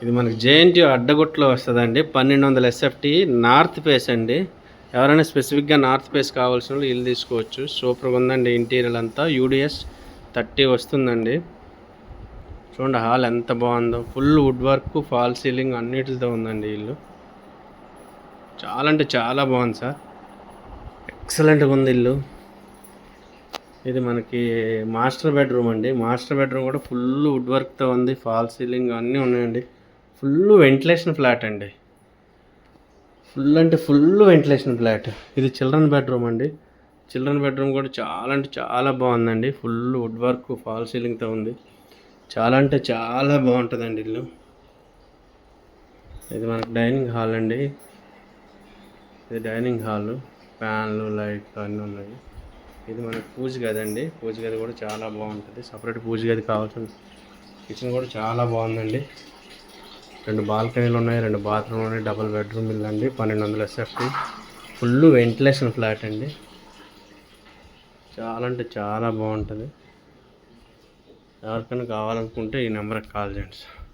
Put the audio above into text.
ఇది మనకి జేఎన్టీయూ అడ్డగుట్లో వస్తుందండి. 1200 ఎస్ఎఫ్టీ నార్త్ ఫేస్ అండి. ఎవరైనా స్పెసిఫిక్గా నార్త్ ఫేస్ కావాల్సిన వాళ్ళు ఇల్లు తీసుకోవచ్చు. సూపర్గా ఉందండి. ఇంటీరియర్ అంతా యూడిఎస్ 30 వస్తుందండి. చూడండి హాల్ ఎంత బాగుందో. Full wood work, fall ceiling అన్నిటితో ఉందండి ఇల్లు. చాలా అంటే చాలా బాగుంది సార్. ఎక్సలెంట్గా ఉంది ఇల్లు. ఇది మనకి మాస్టర్ బెడ్రూమ్ అండి. మాస్టర్ బెడ్రూమ్ కూడా ఫుల్ వుడ్ వర్క్తో ఉంది. ఫాల్ సీలింగ్ అన్నీ ఉన్నాయండి. ఫుల్ వెంటిలేషన్ ఫ్లాట్ అండి. ఫుల్ అంటే ఫుల్ వెంటిలేషన్ ఫ్లాట్. ఇది చిల్డ్రన్ బెడ్రూమ్ అండి. చిల్డ్రన్ బెడ్రూమ్ కూడా చాలా అంటే చాలా బాగుందండి. ఫుల్ వుడ్ వర్క్, ఫాల్ సీలింగ్తో ఉంది. చాలా అంటే చాలా బాగుంటుందండి ఇల్లు. ఇది మనకి డైనింగ్ హాల్ అండి. ఇది డైనింగ్ హాల్, ఫ్యాన్లు, లైట్లు అన్నీ ఉన్నాయి. ఇది మనకి పూజ గది అండి. పూజ గది కూడా చాలా బాగుంటుంది. సపరేట్ పూజ గది కావాల్సిన కిచెన్ కూడా చాలా బాగుందండి. 2 బాల్కనీలు ఉన్నాయి, 2 బాత్రూమ్లు ఉన్నాయి. డబుల్ బెడ్రూమ్ ఇల్లు అండి. 1200 ఎస్ఎఫ్టీ ఫుల్ వెంటిలేషన్ ఫ్లాట్ అండి. చాలా అంటే చాలా బాగుంటుంది. ఎవరికైనా కావాలనుకుంటే ఈ నెంబర్కి కాల్ చేయండి సార్.